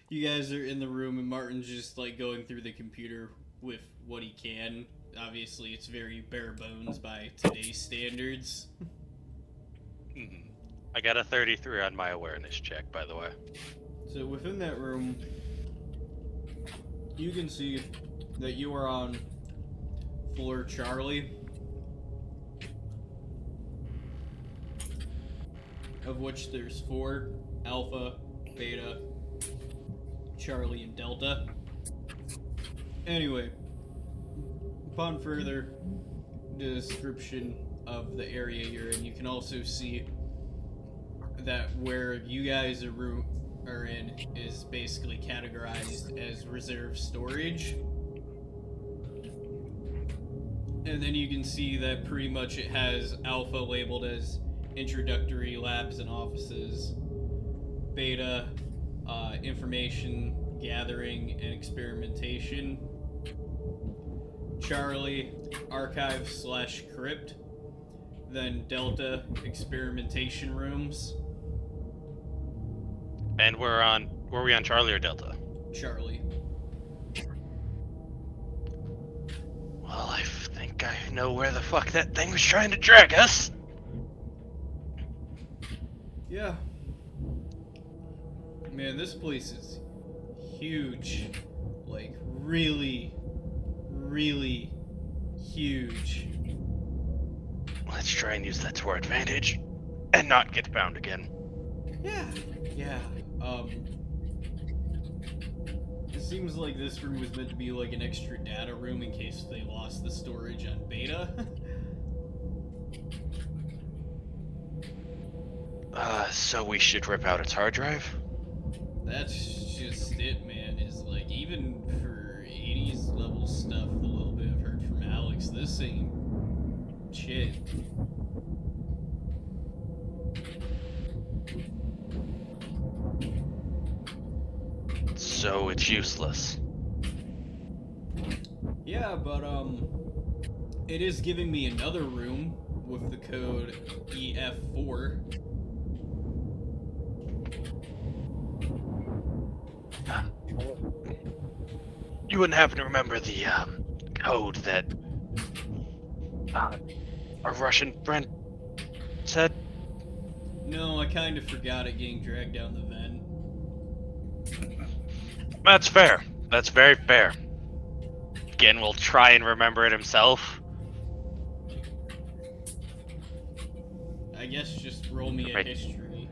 You guys are in the room, and Martin's just like going through the computer with what he can. Obviously, it's very bare bones by today's standards. Mhm. I got a 33 on my awareness check, by the way. So within that room, you can see that you are on floor Charlie, of which there's 4: Alpha, Beta, Charlie, and Delta. Anyway, upon further description of the area you're in, you can also see that where you guys are in is basically categorized as reserve storage. And then you can see that pretty much it has Alpha labeled as introductory labs and offices, Beta, information gathering and experimentation, Charlie, archive / crypt, then Delta, experimentation rooms, And were we on Charlie or Delta? Charlie. Well, I think I know where the fuck that thing was trying to drag us. Yeah. Man, this place is huge. Like, really, really huge. Let's try and use that to our advantage and not get found again. Yeah. It seems like this room was meant to be like an extra data room in case they lost the storage on Beta. So we should rip out its hard drive? That's just it, man. Is like, even for 80s level stuff, the little bit I've heard from Alex, this ain't shit. So it's useless. Yeah, but it is giving me another room with the code EF4. You wouldn't happen to remember the code that our Russian friend said? No, I kind of forgot it getting dragged down the vent. That's fair. That's very fair. Again, we'll try and remember it himself. I guess just roll me a Right. history.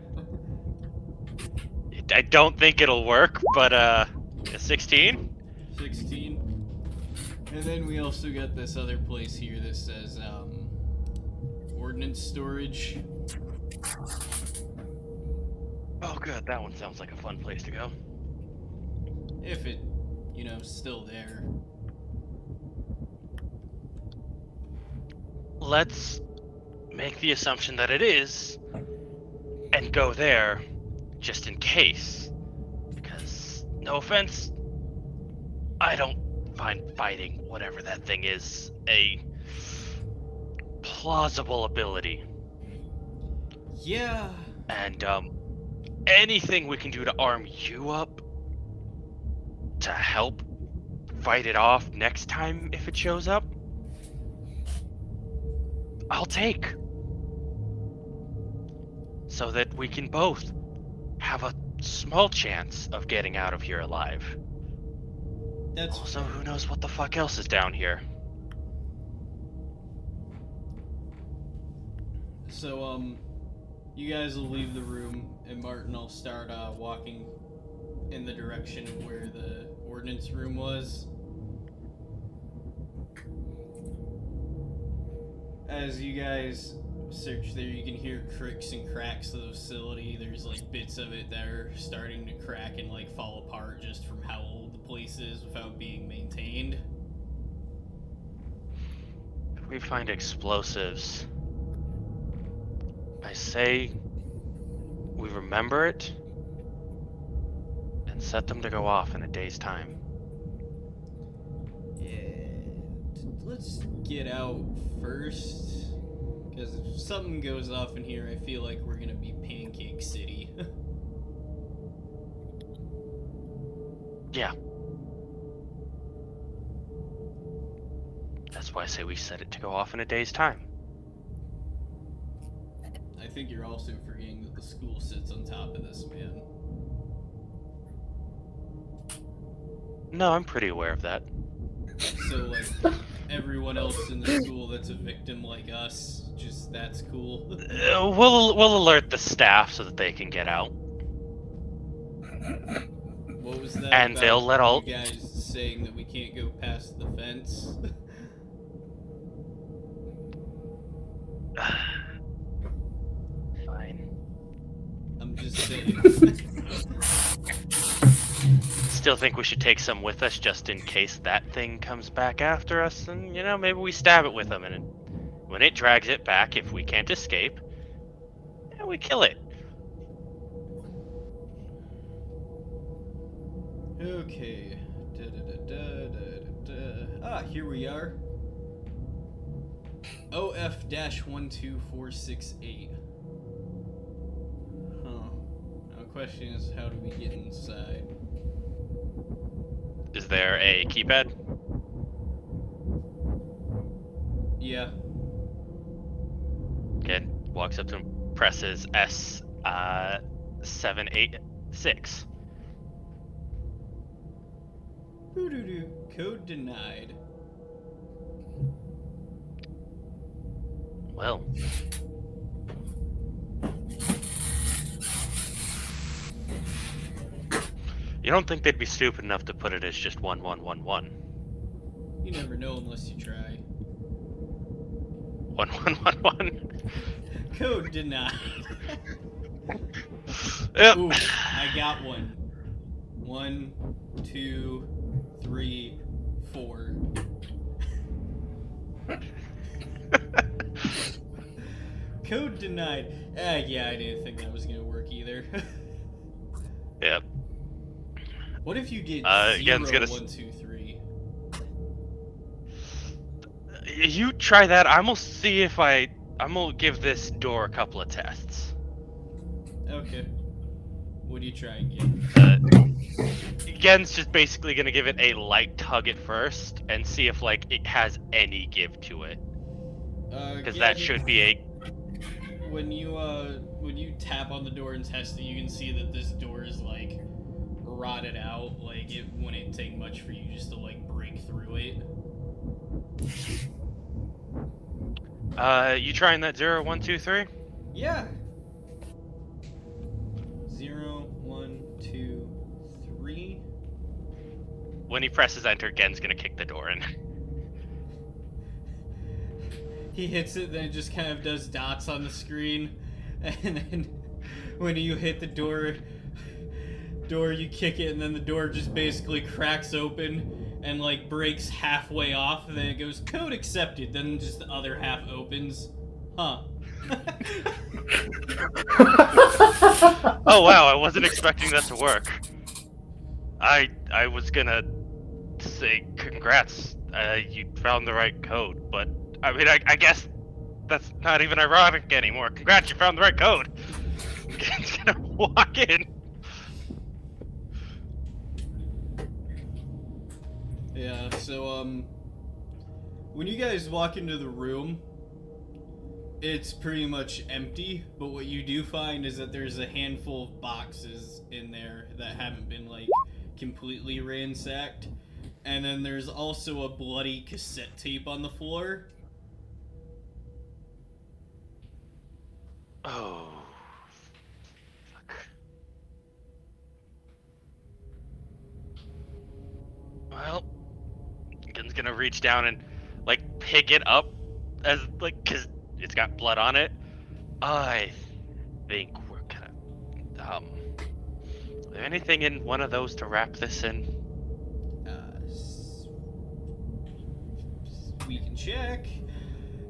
I don't think it'll work, but a 16? 16. And then we also got this other place here that says, ordnance storage. Oh good, that one sounds like a fun place to go. If it, still there. Let's make the assumption that it is, and go there, just in case. Because, no offense, I don't find fighting whatever that thing is a plausible ability. Yeah. And, anything we can do to arm you up to help fight it off next time if it shows up, I'll take. So that we can both have a small chance of getting out of here alive. That's Also, who knows what the fuck else is down here? so. You guys will leave the room, and Martin will start walking in the direction of where the ordnance room was. As you guys search there, you can hear cricks and cracks of the facility. There's like bits of it that are starting to crack and like fall apart just from how old the place is without being maintained. If we find explosives, I say we remember it and set them to go off in a day's time. Yeah, let's get out first, because if something goes off in here, I feel like we're gonna be Pancake City. Yeah. That's why I say we set it to go off in a day's time. I think you're also forgetting that the school sits on top of this, man. No, I'm pretty aware of that. So, like, everyone else in the school that's a victim like us, just that's cool. We'll alert the staff so that they can get out. What was that And about they'll let all- you guys saying that we can't go past the fence? Fine. I'm just saying. Still think we should take some with us just in case that thing comes back after us, and, you know, maybe we stab it with them, and when it drags it back, if we can't escape, yeah, we kill it. Okay. Ah, here we are. OF-12468. Huh. Now the question is, how do we get inside? Is there a keypad? Yeah. Again, walks up to him, presses S786. Hoo-doo-doo. Code denied. Well. You don't think they'd be stupid enough to put it as just 1111? You never know unless you try. 1111? Code denied. Yep. Ooh, I got one. 1, 2, 3, 4. Code denied. Yeah, I didn't think that was gonna work either. Yep. What if you did again, 0, it's 1, 2, 3? You try that. I'm gonna see if I'm gonna give this door a couple of tests. Okay. What do you try again? Gen's just basically gonna give it a light tug at first and see if like it has any give to it. Because that should be a. When you tap on the door and test it, you can see that this door is like rotted out. Like it wouldn't take much for you just to like break through it. You trying that 0, 1, 2, 3? Yeah. 0, 1, 2, 3. When he presses enter, Gen's gonna kick the door in. He hits it, then it just kind of does dots on the screen, and then when you hit the door, you kick it, and then the door just basically cracks open and like breaks halfway off, and then it goes code accepted. Then just the other half opens. Huh. Oh wow, I wasn't expecting that to work. I was gonna say congrats, you found the right code, but I mean I guess that's not even ironic anymore. Congrats, you found the right code. Gen's gonna walk in. Yeah, so when you guys walk into the room, it's pretty much empty, but what you do find is that there's a handful of boxes in there that haven't been like completely ransacked. And then there's also a bloody cassette tape on the floor. Oh. Fuck. Well, Gen's gonna reach down and like pick it up as like cause it's got blood on it. I think we're gonna is there anything in one of those to wrap this in? We can check.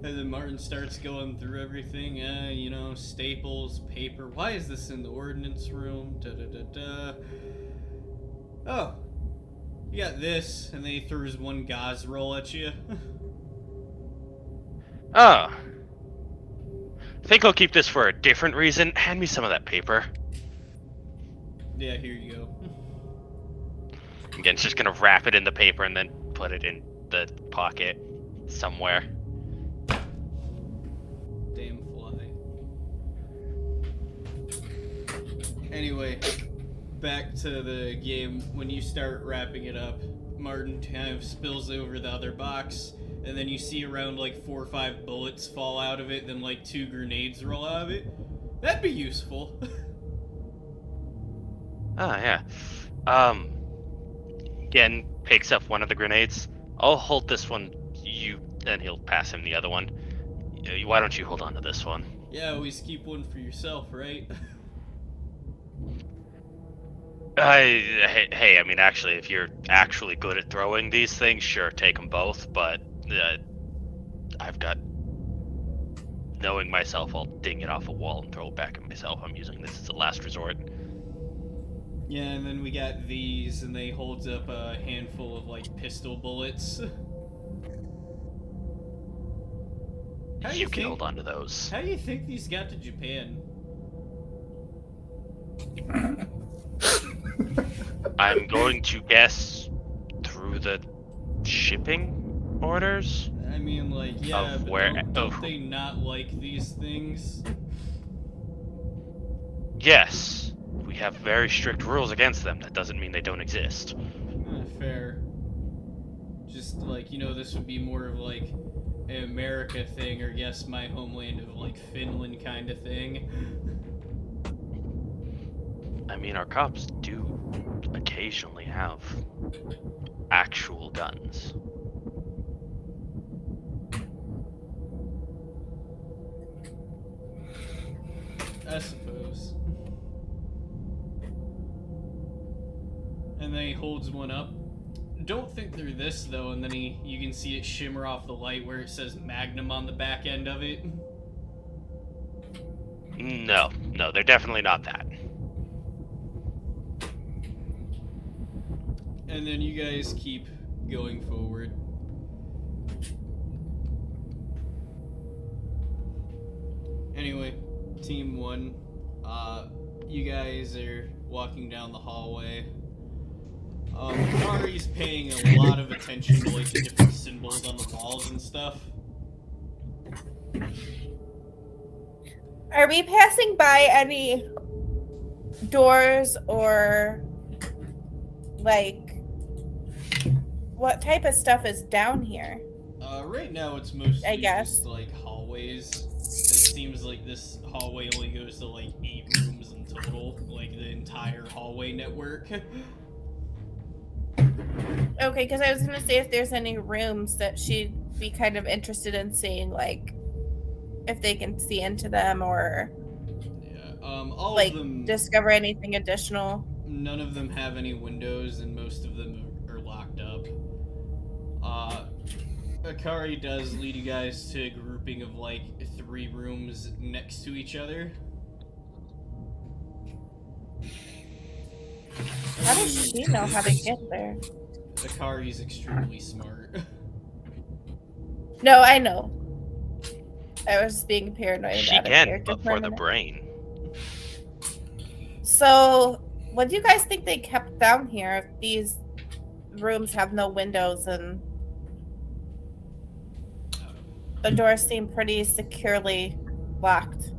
And then Martin starts going through everything. You know, staples, paper. Why is this in the ordnance room? Da da da da. Oh, you got this, and then he throws one gauze roll at you. Oh. I think I'll keep this for a different reason. Hand me some of that paper. Yeah, here you go. Again, it's just gonna wrap it in the paper and then put it in the pocket somewhere. Damn fly. Anyway, back to the game. When you start wrapping it up, Martin kind of spills over the other box, and then you see around like 4 or 5 bullets fall out of it, then like 2 grenades roll out of it. That'd be useful. Ah, yeah. Again, picks up one of the grenades. I'll hold this one, and he'll pass him the other one. Why don't you hold on to this one? Yeah, always keep one for yourself, right? Hey, I mean, actually, if you're actually good at throwing these things, sure, take them both, but I've got... Knowing myself, I'll ding it off a wall and throw it back at myself. I'm using this as a last resort. Yeah, and then we got these, and they hold up a handful of, like, pistol bullets. You can hold on to those. How do you think these got to Japan? I'm going to guess through the shipping orders? I mean, like, yeah, Of but where- don't they not like these things? Yes. We have very strict rules against them. That doesn't mean they don't exist. Fair. Just, like, you know, this would be more of, like, an America thing, or yes, my homeland of, like, Finland kind of thing. I mean, our cops do occasionally have actual guns. I suppose. And then he holds one up. Don't think they're this though, and then you can see it shimmer off the light where it says Magnum on the back end of it. No, they're definitely not that. And then you guys keep going forward. Anyway, Team 1, you guys are walking down the hallway. Kari's paying a lot of attention to, like, the different symbols on the walls and stuff. Are we passing by any doors or, like, what type of stuff is down here? Right now it's mostly I guess. just, like, hallways. It seems like this hallway only goes to, like, 8 rooms in total, like, the entire hallway network. Okay, because I was going to say if there's any rooms that she'd be kind of interested in seeing, like, if they can see into them or, Yeah, all like, of them... discover anything additional. None of them have any windows, and most of them are locked up. Akari does lead you guys to a grouping of, like, 3 rooms next to each other. How does she know how to get there? Akari's extremely smart. No, I know. I was being paranoid She about can, it. but for the brain. So, what do you guys think they kept down here if these rooms have no windows and the doors seem pretty securely locked?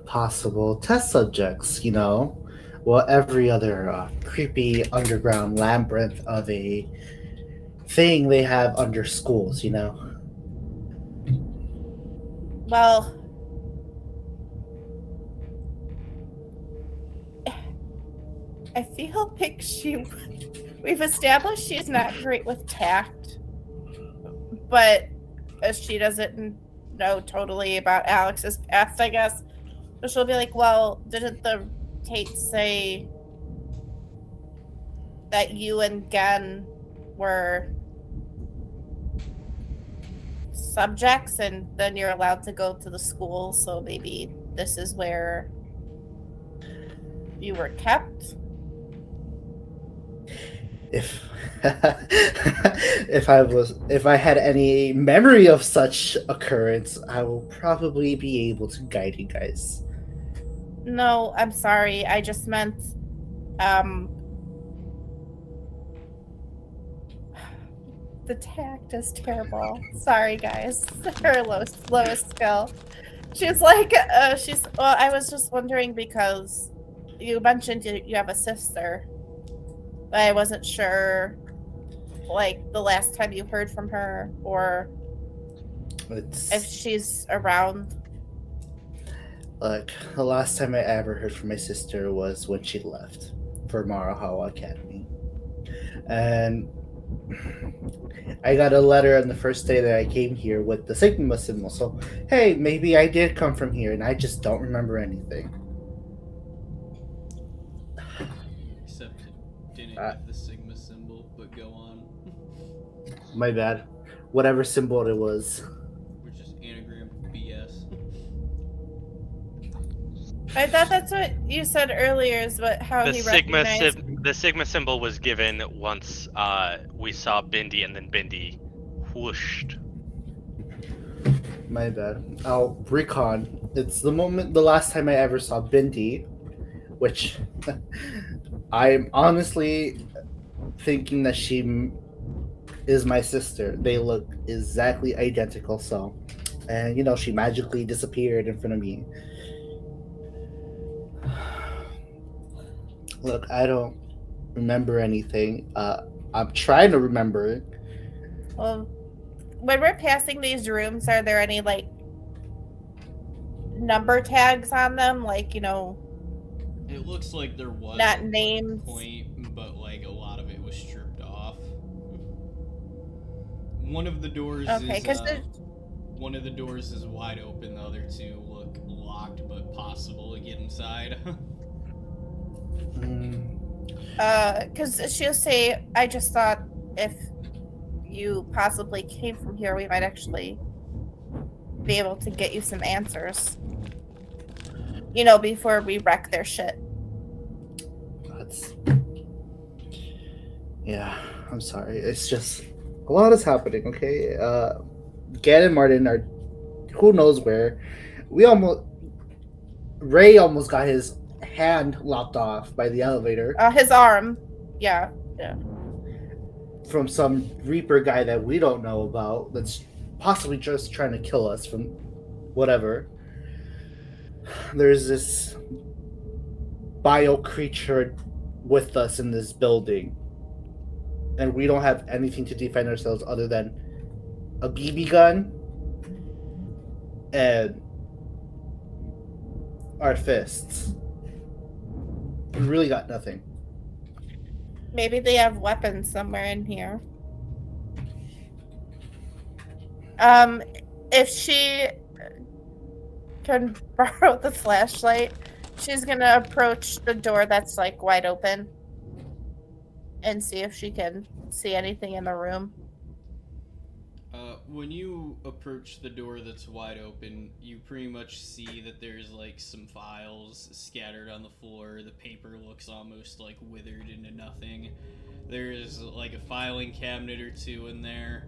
Possible test subjects, you know. Well, every other creepy underground labyrinth of a thing they have under schools, you know. Well, I feel like we've established she's not great with tact, but she doesn't know totally about Alex's past, I guess. So she'll be like, well, didn't the tape say that you and Gen were subjects and then you're allowed to go to the school, so maybe this is where you were kept? If if I had any memory of such occurrence, I will probably be able to guide you guys. No, I'm sorry. I just meant The tact is terrible. Sorry, guys. Her lowest skill. She's like, well, I was just wondering because you mentioned you have a sister, but I wasn't sure, like, the last time you heard from her or if she's around. Like, the last time I ever heard from my sister was when she left for Marahawa Academy. And I got a letter on the first day that I came here with the Sigma symbol. So, hey, maybe I did come from here and I just don't remember anything. Except it didn't have the Sigma symbol, but go on. My bad. Whatever symbol it was. Which is anagram BS. I thought that's what you said earlier is how The he Sigma recognized. the Sigma symbol was given once we saw Bindi, and then Bindi whooshed. My bad. I'll recon. It's the last time I ever saw Bindi, which I'm honestly thinking that she is my sister. They look exactly identical, so. And, she magically disappeared in front of me. Look, I don't remember anything. I'm trying to remember. Well, when we're passing these rooms, are there any, like, number tags on them? Like, It looks like there was not at one names. point, but like a lot of it was stripped off. One of the doors one of the doors is wide open. The other two look locked, but possible to get inside. Because she'll say, I just thought if you possibly came from here, we might actually be able to get you some answers. Before we wreck their shit. Yeah, I'm sorry. It's just a lot is happening, okay? Gan and Martin are who knows where. Ray almost got his hand lopped off by the elevator. His arm. Yeah. From some Reaper guy that we don't know about that's possibly just trying to kill us from whatever. There's this bio creature with us in this building. And we don't have anything to defend ourselves other than a BB gun and our fists. We really got nothing. Maybe they have weapons somewhere in here. If she can borrow the flashlight, she's gonna approach the door that's like wide open and see if she can see anything in the room. When you approach the door that's wide open, you pretty much see that there's like some files scattered on the floor. The paper looks almost like withered into nothing. There's like a filing cabinet or two in there.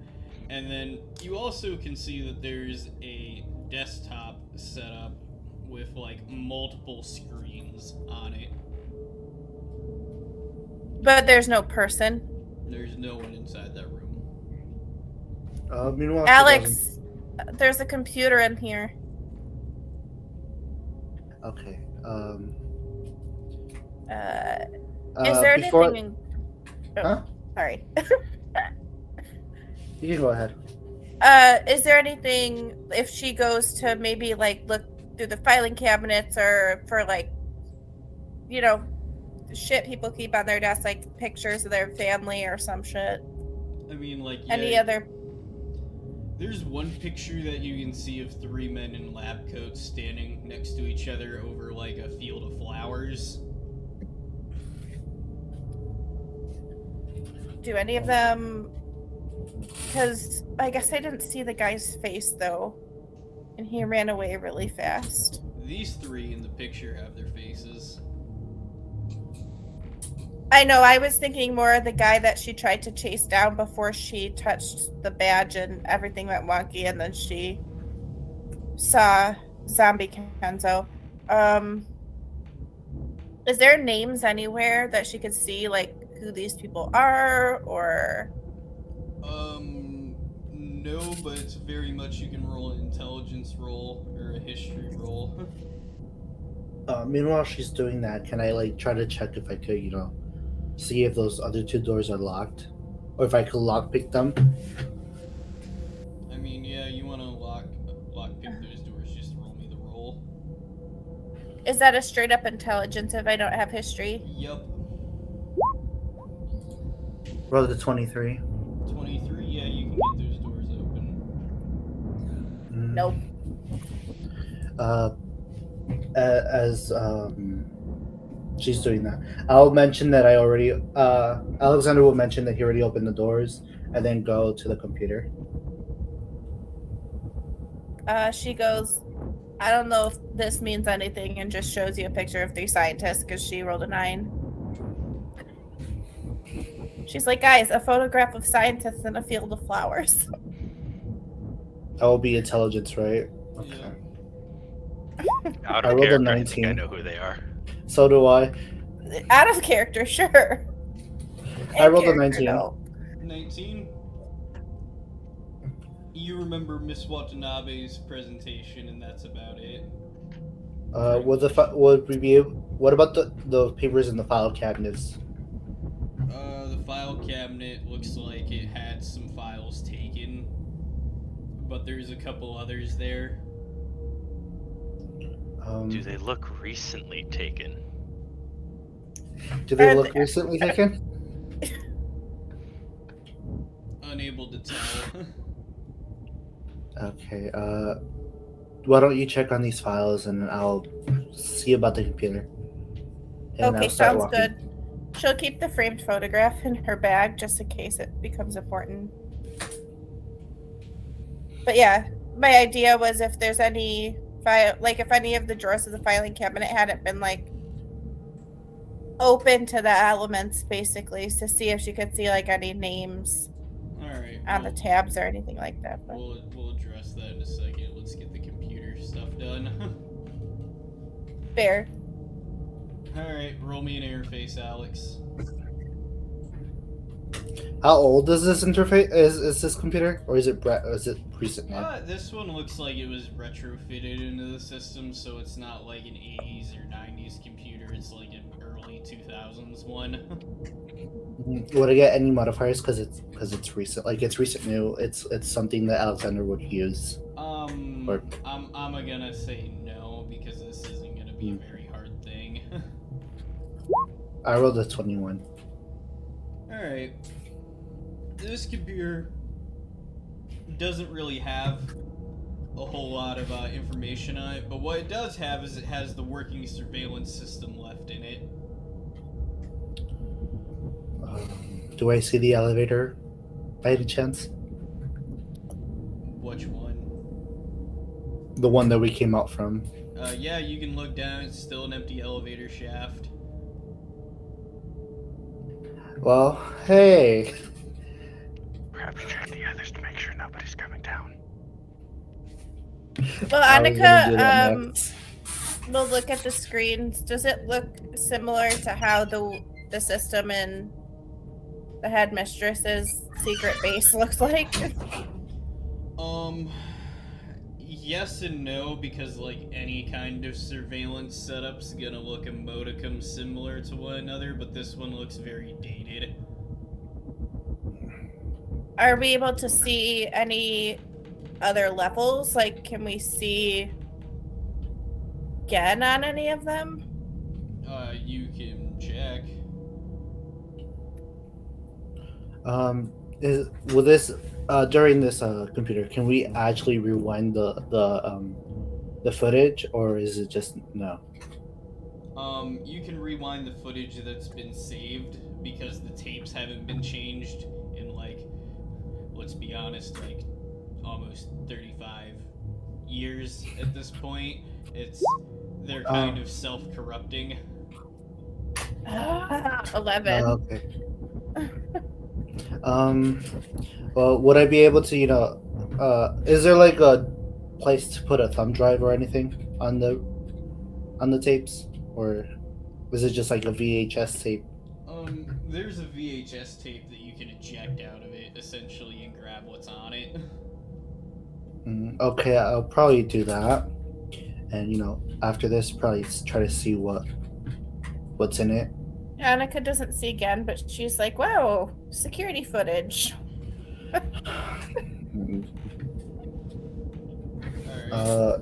And then you also can see that there's a desktop set up with like multiple screens on it. But there's no person. There's no one inside that room. Meanwhile, Alex, there's a computer in here. Okay. Is there before... anything in... Oh, Huh? Sorry. You can go ahead. Is there anything, if she goes to maybe like look through the filing cabinets or for like, shit people keep on their desk, like pictures of their family or some shit? I mean, like, any other... There's one picture that you can see of 3 men in lab coats standing next to each other over like a field of flowers. Do any of them... Because I guess I didn't see the guy's face though, and he ran away really fast. These 3 in the picture have their faces. I know, I was thinking more of the guy that she tried to chase down before she touched the badge and everything went wonky, and then she saw Zombie Kenzo. Is there names anywhere that she could see, like, who these people are, or... No, but it's very much you can roll an intelligence roll or a history roll. Meanwhile, she's doing that. Can I like try to check if I could, see if those other two doors are locked, or if I could lockpick them? I mean, yeah, you want to lockpick those doors, just roll me the roll. Is that a straight up intelligence if I don't have history? Yup. Roll the 23. 23, yeah, you can get those doors open. Nope. As she's doing that, I'll mention that I already. Alexander will mention that he already opened the doors, and then go to the computer. She goes, I don't know if this means anything, and just shows you a picture of 3 scientists because she rolled a 9. She's like, guys, a photograph of scientists in a field of flowers. That will be intelligence, right? Okay. Yeah. Out I of rolled a character, I think 19. I know who they are. So do I. Out of character, sure. I rolled a In character, 19. no. 19. You remember Miss Watanabe's presentation, and that's about it. What about the papers in the file cabinets? The file cabinet looks like it had some files taken, but there's a couple others there. Do they look recently taken? Do they Are look they- recently taken? Unable to tell. Okay. Why don't you check on these files, and I'll see about the computer. And Okay, I'll start sounds walking. good. She'll keep the framed photograph in her bag just in case it becomes important. But yeah, my idea was if there's any file, like if any of the drawers of the filing cabinet hadn't been like open to the elements, basically, to see if she could see like any names Alright. on the tabs or anything like that. But We'll address that in a second. Let's get the computer stuff done. fair. Alright, roll me an interface, Alex. How old is this interface? Is this computer, or is it recent now? This one looks like it was retrofitted into the system, so it's not like an 80s or 90s computer. It's like an early 2000s one. Would I get any modifiers because it's recent? Like it's recent new. It's something that Alexander would use. Or- I'm gonna say no because this isn't gonna be a very hard thing. I rolled a 21. Alright. This computer doesn't really have a whole lot of information on it, but what it does have is it has the working surveillance system left in it. Do I see the elevator by any chance? Which one? The one that we came out from. Yeah, you can look down. It's still an empty elevator shaft. Well, hey. Perhaps check the others to make sure nobody's coming down. Well, I was gonna do that Annika, next. we'll look at the screens. Does it look similar to how the system in the headmistress's secret base looks like? Yes and no, because like any kind of surveillance setup's gonna look a modicum similar to one another, but this one looks very dated. Are we able to see any other levels? Like, can we see again on any of them? You can check. Will this during this computer? Can we actually rewind the footage, or is it just no? You can rewind the footage that's been saved because the tapes haven't been changed in like, let's be honest, like almost 35 years at this point. They're kind of self-corrupting. 11. Okay. Well, would I be able to, is there like a place to put a thumb drive or anything on the tapes, or was it just like a VHS tape? There's a VHS tape that you can eject out of it, essentially, and grab what's on it. Okay, I'll probably do that. And, after this, probably try to see what's in it. Annika doesn't see again, but she's like, wow, security footage. Alright.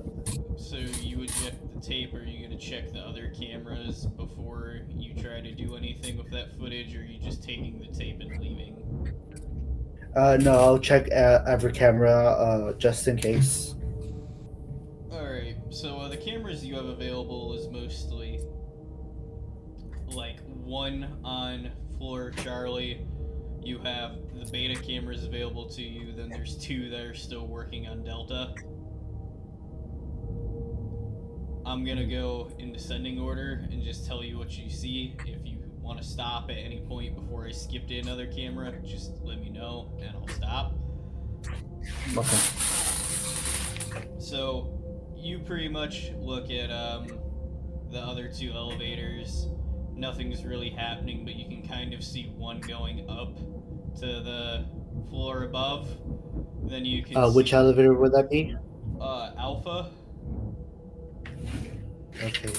So you eject the tape, or are you gonna check the other cameras before you try to do anything with that footage, or are you just taking the tape and leaving? No, I'll check every camera just in case. Alright, so the cameras you have available is mostly like one on floor Charlie. You have the beta cameras available to you, then there's two that are still working on Delta. I'm gonna go in descending order and just tell you what you see. If you want to stop at any point before I skip to another camera, just let me know and I'll stop. Okay. So you pretty much look at the other two elevators. Nothing's really happening, but you can kind of see one going up to the floor above. Then you can which elevator would that be? Alpha. Okay.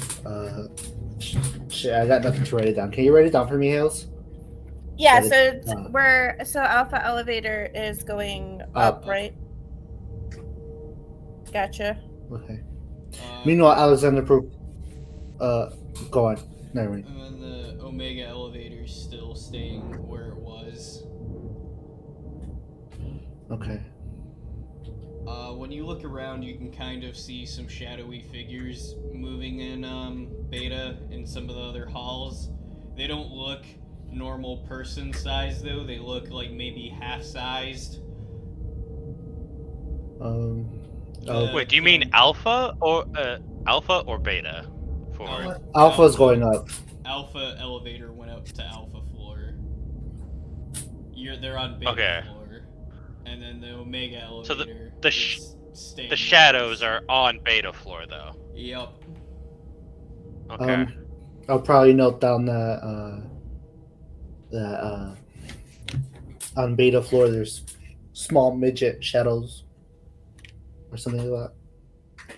Shit, I got nothing to write it down. Can you write it down for me, Hales? Yeah, But so Alpha Elevator is going up, right? Gotcha. Okay. Meanwhile, Alexander Proof. Go on. Never mind. And then the Omega elevator is still staying where it was. Okay. When you look around, you can kind of see some shadowy figures moving in beta in some of the other halls. They don't look normal person size though. They look like maybe half sized. Wait, do you mean alpha or beta? For Alpha's going up. Alpha elevator went up to alpha floor. They're on beta Okay. floor. And then the Omega elevator. So staying the shadows are on beta floor though. Yep. Okay. I'll probably note down that on beta floor there's small midget shadows or something like that.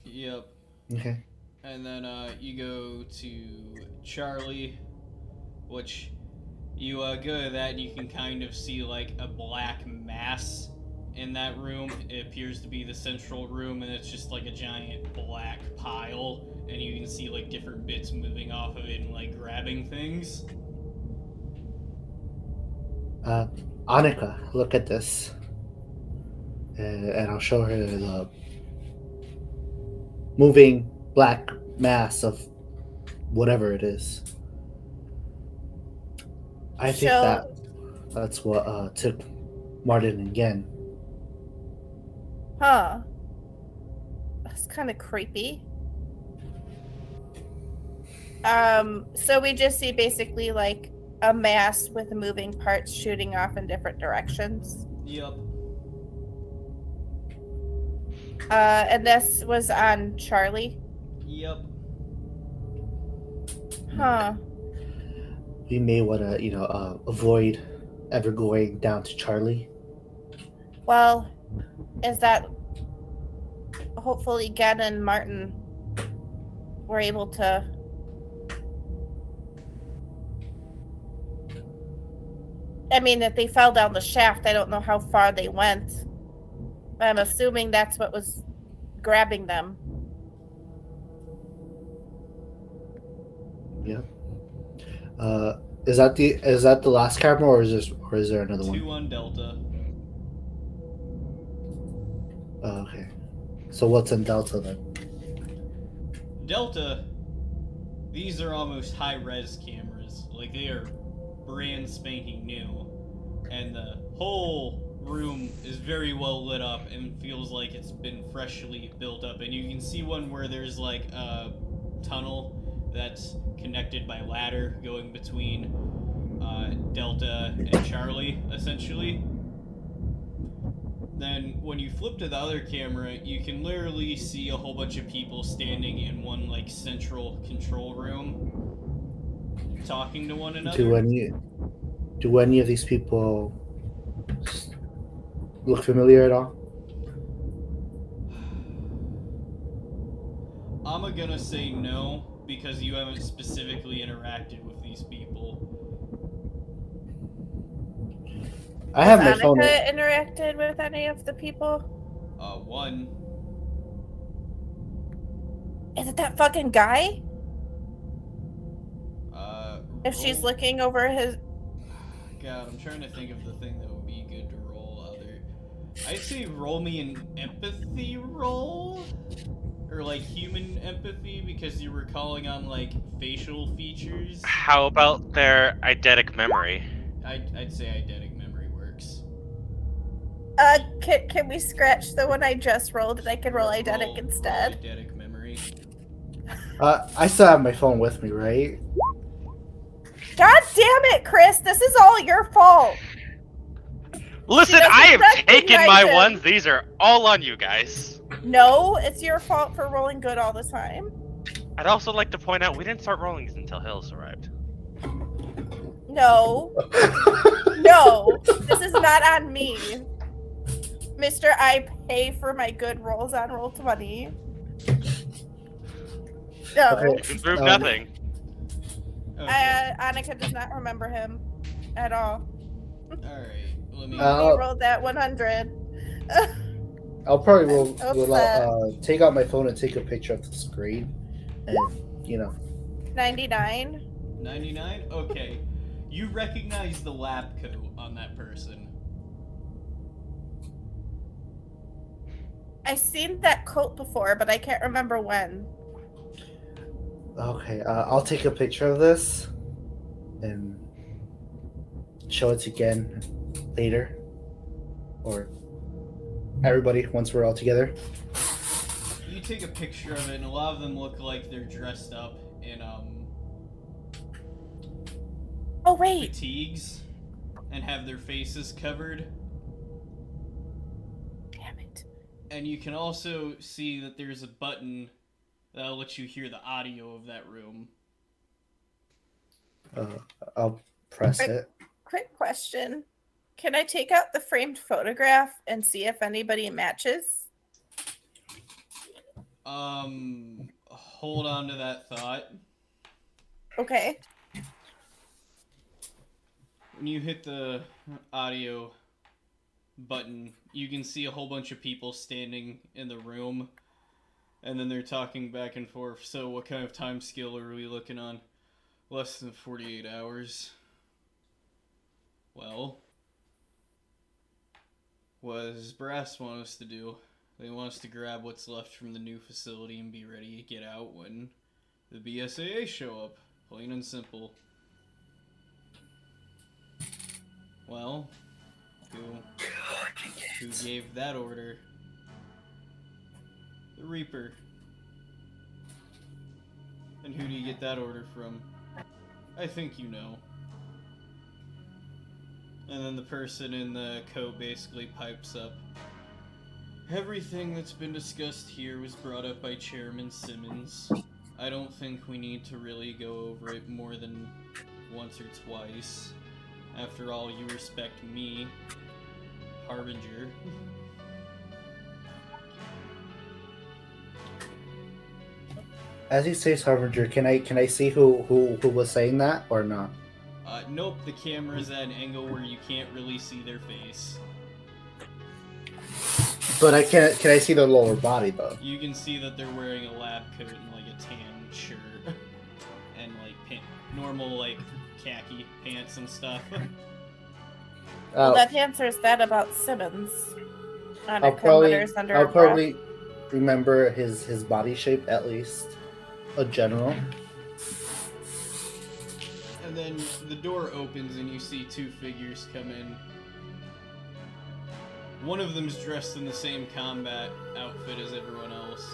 Yep. Okay. And then you go to Charlie, which you go to that and you can kind of see like a black mass in that room. It appears to be the central room, and it's just like a giant black pile, and you can see like different bits moving off of it and like grabbing things. Annika, look at this. And I'll show her the moving black mass of whatever it is. I think that's what took Martin again. Huh. That's kind of creepy. So we just see basically like a mass with moving parts shooting off in different directions. Yep. And this was on Charlie. Yep. Huh. We may want to, avoid ever going down to Charlie. Well, is that hopefully Gen and Martin were able to if they fell down the shaft, I don't know how far they went. But I'm assuming that's what was grabbing them. Yeah. Is that the last camera, or is there another one? 2 on Delta. Okay. So what's in Delta then? Delta, these are almost high-res cameras. Like, they are brand spanking new. And the whole room is very well lit up and feels like it's been freshly built up. And you can see one where there's like a tunnel that's connected by ladder going between Delta and Charlie, essentially. Then when you flip to the other camera, you can literally see a whole bunch of people standing in one like central control room. talking to one another. Do any of these people look familiar at all? I'm gonna say no, because you haven't specifically interacted with these people. I have my Has phone. Annika interacted with any of the people? One. Is it that fucking guy? If she's roll- looking over his... God, I'm trying to think of the thing that would be good to roll other. I'd say roll me an empathy roll? Or like human empathy, because you were calling on like facial features. How about their eidetic memory? I'd say eidetic memory works. Can we scratch the one I just rolled and I can roll eidetic instead? Roll eidetic memory. I still have my phone with me, right? God damn it, Chris! This is all your fault! Listen, doesn't I have taken my recognize him. ones. These are all on you guys. No, it's your fault for rolling good all the time. I'd also like to point out we didn't start rolling these until Hills arrived. No. No, this is not on me. Mister, I pay for my good rolls on Roll20. No. Okay. You can prove nothing. Okay. Annika does not remember him at all. Alright, let me. We rolled that 100. I'll probably Upset. take out my phone and take a picture of the screen, and 99. 99? Okay. You recognize the lab coat on that person. I've seen that coat before, but I can't remember when. Okay, I'll take a picture of this and show it again later, or everybody once we're all together. You take a picture of it, and a lot of them look like they're dressed up in Oh wait, fatigues and have their faces covered. damn it. And you can also see that there's a button that'll let you hear the audio of that room. I'll press it. Quick question. Can I take out the framed photograph and see if anybody matches? Hold on to that thought. Okay. When you hit the audio button, you can see a whole bunch of people standing in the room, and then they're talking back and forth. So what kind of time scale are we looking on? Less than 48 hours. Well, what does Brass want us to do? They want us to grab what's left from the new facility and be ready to get out when the BSAA show up. Plain and simple. Well, who gave that order? The Reaper. And who do you get that order from? I think you know. And then the person in the coat basically pipes up. Everything that's been discussed here was brought up by Chairman Simmons. I don't think we need to really go over it more than once or twice. After all, you respect me, Harbinger. As he says Harbinger, can I see who was saying that or not? Nope, the camera's at an angle where you can't really see their face. But I can I see their lower body though? You can see that they're wearing a lab coat and like a tan shirt and like normal like khaki pants and stuff. Well, that answers that about Simmons. I'll probably remember his body shape at least, a general. And then the door opens and you see two figures come in. One of them's dressed in the same combat outfit as everyone else,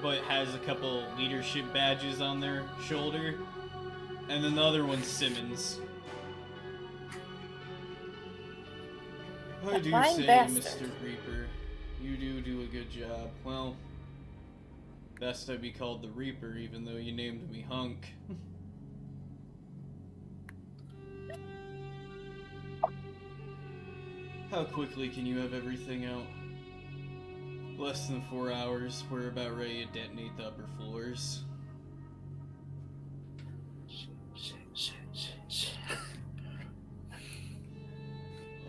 but has a couple leadership badges on their shoulder. And then the other one's Simmons. I do lying say, bastard. Mr. Reaper, you do a good job. Well, best I be called the Reaper, even though you named me Hunk. How quickly can you have everything out? Less than 4 hours. We're about ready to detonate the upper floors.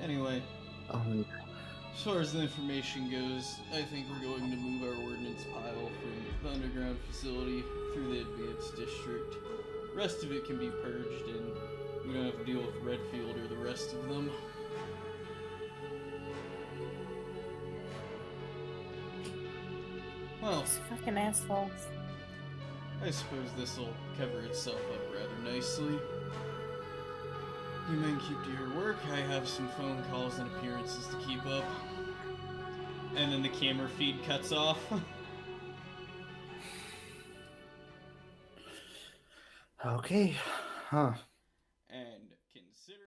Anyway, as far as the information goes, I think we're going to move our ordnance pile from the underground facility through the advanced district. The rest of it can be purged, and we don't have to deal with Redfield or the rest of them. Well, These fucking assholes. I suppose this'll cover itself up rather nicely. You men keep to your work. I have some phone calls and appearances to keep up. And then the camera feed cuts off. Okay. Huh.